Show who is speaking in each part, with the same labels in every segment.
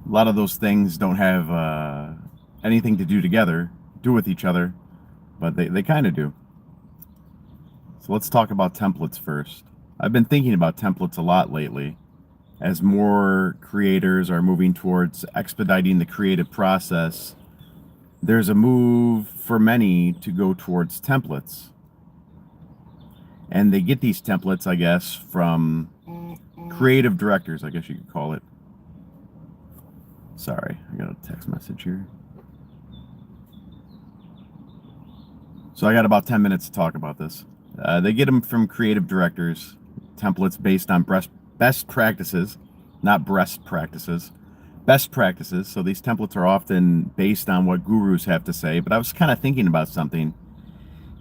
Speaker 1: A lot of those things don't have anything to do with each other, but they kind of do. So let's talk about templates first. I've been thinking about templates a lot lately as more creators are moving towards expediting the creative process. There's a move for many to go towards templates. And they get these templates, I guess, from creative directors, I guess you could call it. Sorry, I got a text message here. So I got about 10 minutes to talk about this. They get them from creative directors, templates based on best practices, not breast practices, best practices. So these templates are often based on what gurus have to say. But I was kind of thinking about something.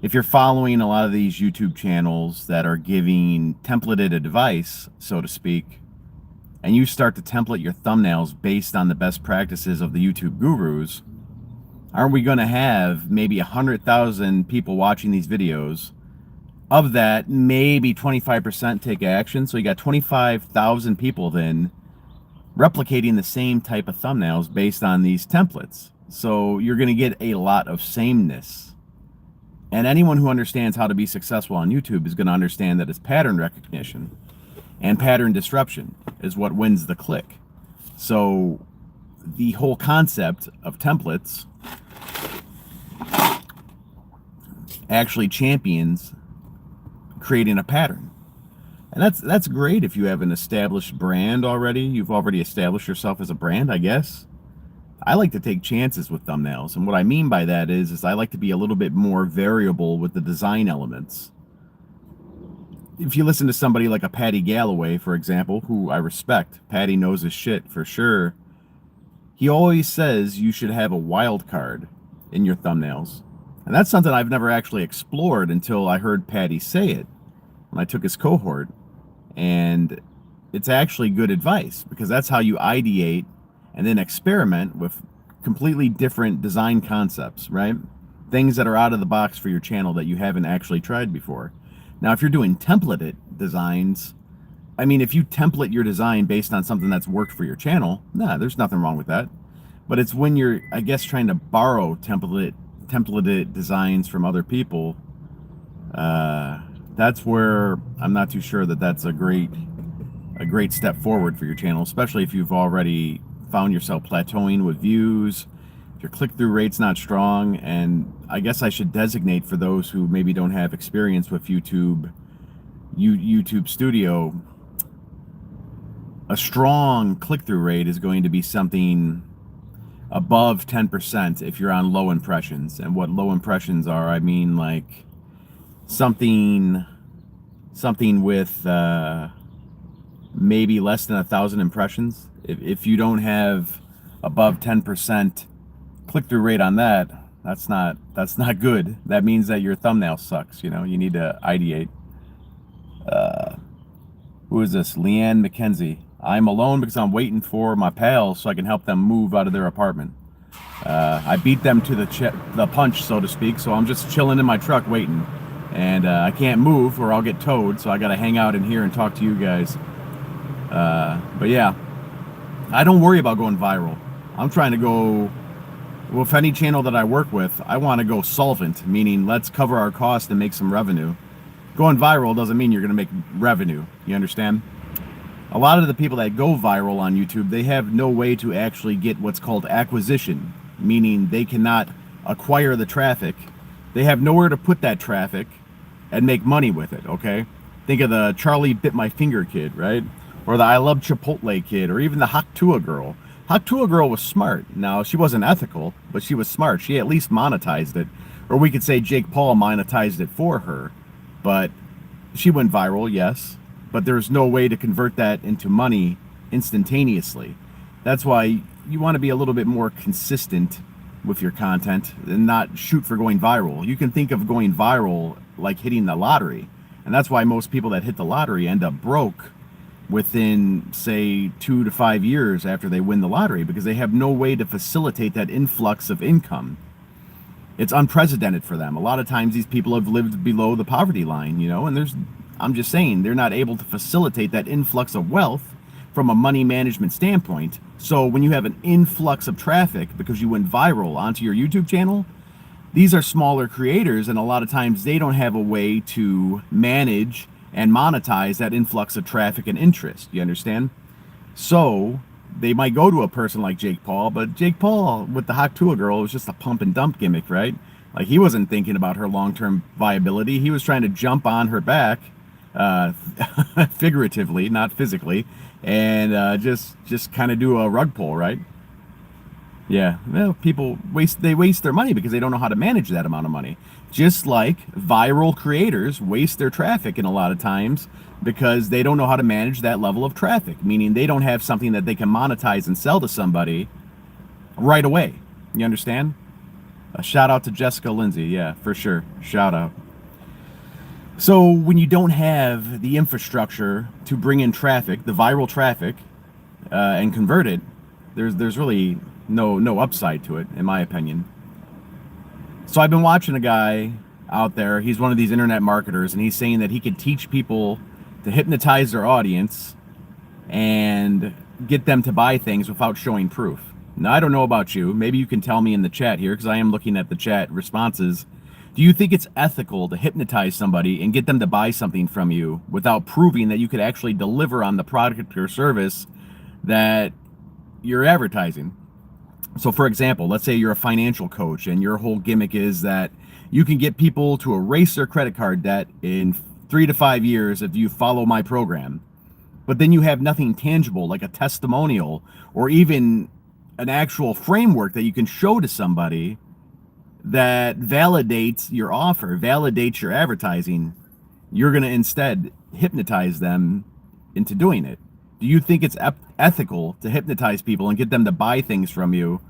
Speaker 1: If you're following a lot of these YouTube channels that are giving templated advice, so to speak, and you start to template your thumbnails based on the best practices of the YouTube gurus, aren't we going to have maybe 100,000 people watching these videos? Of that, maybe 25% take action. So you got 25,000 people then replicating the same type of thumbnails based on these templates. So you're going to get a lot of sameness. And anyone who understands how to be successful on YouTube is going to understand that it's pattern recognition and pattern disruption is what wins the click. So the whole concept of templates actually champions creating a pattern. And that's great if you have an established brand already. You've already established yourself as a brand, I guess. I like to take chances with thumbnails. And what I mean by that is I like to be a little bit more variable with the design elements. If you listen to somebody like a Patty Galloway, for example, who I respect, Patty knows his shit for sure. He always says you should have a wild card in your thumbnails. And that's something I've never actually explored until I heard Patty say it when I took his cohort. And it's actually good advice because that's how you ideate and then experiment with completely different design concepts, right? Things that are out of the box for your channel that you haven't actually tried before. Now, if you're doing templated designs, I mean, if you template your design based on something that's worked for your channel, nah, there's nothing wrong with that. But it's when you're, I guess, trying to borrow templated designs from other people, that's where I'm not too sure that that's a great step forward for your channel, especially if you've already found yourself plateauing with views, if your click-through rate's not strong. And I guess I should designate for those who maybe don't have experience with YouTube Studio, a strong click-through rate is going to be something above 10% if you're on low impressions. And what low impressions are, I mean like something with maybe less than 1,000 impressions. If you don't have above 10% click-through rate on that, that's not good. That means that your thumbnail sucks. You know, you need to ideate. Who is this? Leanne McKenzie. I'm alone because I'm waiting for my pals so I can help them move out of their apartment. I beat them to the punch, so to speak. So I'm just chilling in my truck waiting, and I can't move or I'll get towed. So I got to hang out in here and talk to you guys. But yeah, I don't worry about going viral. I'm trying to go, with any channel that I work with, I want to go solvent, meaning let's cover our cost and make some revenue. Going viral doesn't mean you're going to make revenue. You understand? A lot of the people that go viral on YouTube, they have no way to actually get what's called acquisition, meaning they cannot acquire the traffic. They have nowhere to put that traffic and make money with it, okay? Think of the Charlie Bit My Finger kid, right? Or the I Love Chipotle kid, or even the Haktua girl. Haktua girl was smart. Now, she wasn't ethical, but she was smart. She at least monetized it. Or we could say Jake Paul monetized it for her. But she went viral, yes. But there's no way to convert that into money instantaneously. That's why you want to be a little bit more consistent with your content and not shoot for going viral. You can think of going viral like hitting the lottery. And that's why most people that hit the lottery end up broke within, say, 2 to 5 years after they win the lottery, because they have no way to facilitate that influx of income. It's unprecedented for them. A lot of times these people have lived below the poverty line, you know, and I'm just saying, they're not able to facilitate that influx of wealth from a money management standpoint So when you have an influx of traffic because you went viral onto your YouTube channel, these are smaller creators, and a lot of times they don't have a way to manage and monetize that influx of traffic and interest. You understand? So they might go to a person like Jake Paul, but Jake Paul with the Haktua girl was just a pump and dump gimmick, right? Like, he wasn't thinking about her long-term viability. He was trying to jump on her back, figuratively, not physically, and just kind of do a rug pull, right? Yeah, well, people waste their money because they don't know how to manage that amount of money. Just like viral creators waste their traffic in a lot of times because they don't know how to manage that level of traffic, meaning they don't have something that they can monetize and sell to somebody right away. You understand? A shout out to Jessica Lindsay, yeah, for sure. Shout out. So when you don't have the infrastructure to bring in traffic, the viral traffic, and convert it, there's really no upside to it, in my opinion. So I've been watching a guy out there. He's one of these internet marketers, and he's saying that he could teach people to hypnotize their audience and get them to buy things without showing proof. Now, I don't know about you. Maybe you can tell me in the chat here, because I am looking at the chat responses. Do you think it's ethical to hypnotize somebody and get them to buy something from you without proving that you could actually deliver on the product or service that you're advertising? So for example, let's say you're a financial coach and your whole gimmick is that you can get people to erase their credit card debt in 3 to 5 years if you follow my program. But then you have nothing tangible like a testimonial or even an actual framework that you can show to somebody that validates your offer, validates your advertising. You're going to instead hypnotize them into doing it. Do you think it's ethical to hypnotize people and get them to buy things from you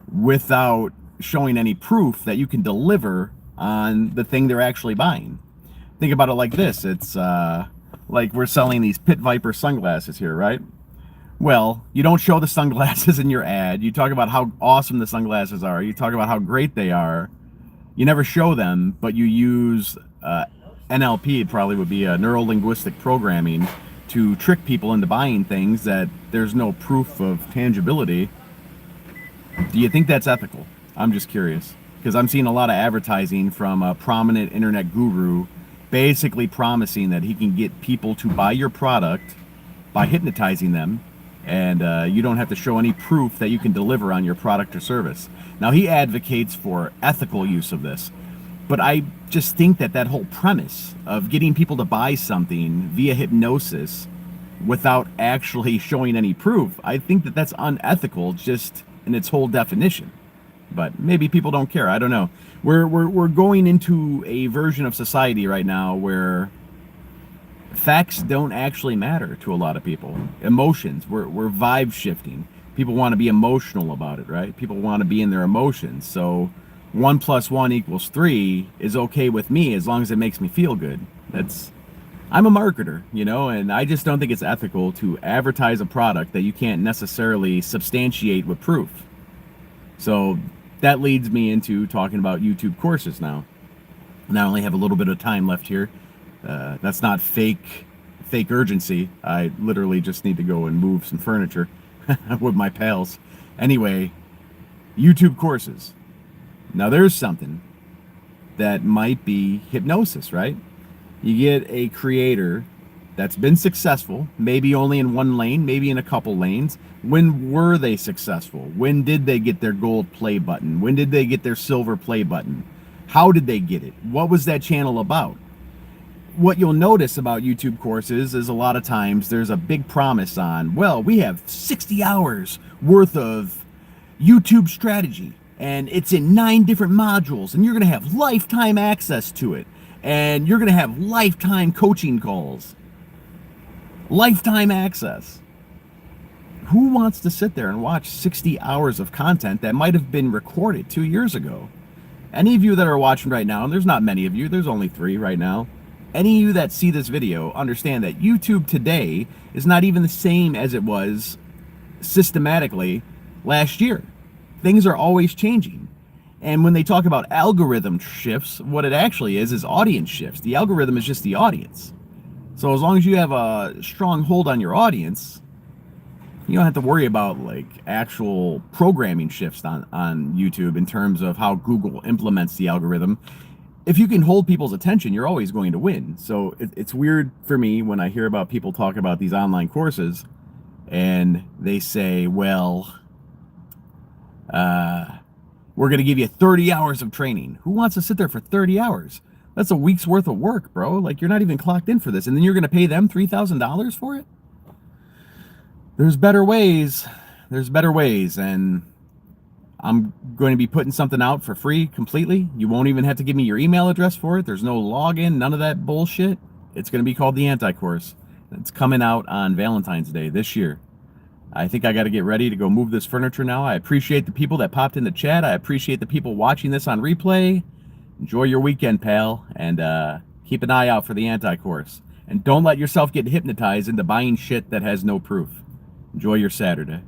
Speaker 1: without showing any proof that you can deliver on the thing they're actually buying? Think about it like this. It's like we're selling these Pit Viper sunglasses here, right? Well, you don't show the sunglasses in your ad. You talk about how awesome the sunglasses are. You talk about how great they are. You never show them, but you use NLP, probably would be neuro-linguistic programming, to trick people into buying things that there's no proof of tangibility. Do you think that's ethical? I'm just curious, because I'm seeing a lot of advertising from a prominent internet guru basically promising that he can get people to buy your product by hypnotizing them, and you don't have to show any proof that you can deliver on your product or service. Now, he advocates for ethical use of this, but I just think that that whole premise of getting people to buy something via hypnosis without actually showing any proof, I think that that's unethical just in its whole definition. But maybe people don't care. I don't know. We're going into a version of society right now where facts don't actually matter to a lot of people. Emotions, we're vibe shifting. People want to be emotional about it, right? People want to be in their emotions. So 1 + 1 = 3 is okay with me as long as it makes me feel good. I'm a marketer, and I just don't think it's ethical to advertise a product that you can't necessarily substantiate with proof. So that leads me into talking about YouTube courses now. And I only have a little bit of time left here. That's not fake urgency. I literally just need to go and move some furniture with my pals. Anyway, YouTube courses. Now there's something that might be hypnosis, right? You get a creator that's been successful, maybe only in one lane, maybe in a couple lanes. When were they successful? When did they get their gold play button? When did they get their silver play button? How did they get it? What was that channel about? What you'll notice about YouTube courses is a lot of times there's a big promise on, well, we have 60 hours worth of YouTube strategy, and it's in 9 different modules, and you're going to have lifetime access to it, and you're going to have lifetime coaching calls. Lifetime access. Who wants to sit there and watch 60 hours of content that might have been recorded 2 years ago? Any of you that are watching right now, and there's not many of you, there's only 3 right now, any of you that see this video understand that YouTube today is not even the same as it was systematically last year. Things are always changing. And when they talk about algorithm shifts, what it actually is audience shifts. The algorithm is just the audience. So as long as you have a strong hold on your audience, You don't have to worry about like actual programming shifts on YouTube in terms of how Google implements the algorithm. If you can hold people's attention, you're always going to win. So it's weird for me when I hear about people talk about these online courses and they say, well, we're going to give you 30 hours of training. Who wants to sit there for 30 hours? That's a week's worth of work, bro. Like, you're not even clocked in for this. And then you're going to pay them $3,000 for it? There's better ways. There's better ways. And I'm going to be putting something out for free completely. You won't even have to give me your email address for it. There's no login, none of that bullshit. It's going to be called the Anti-Course. It's coming out on Valentine's Day this year. I think I got to get ready to go move this furniture now. I appreciate the people that popped in the chat. I appreciate the people watching this on replay. Enjoy your weekend, pal, and keep an eye out for the Anti-Course. And don't let yourself get hypnotized into buying shit that has no proof. Enjoy your Saturday.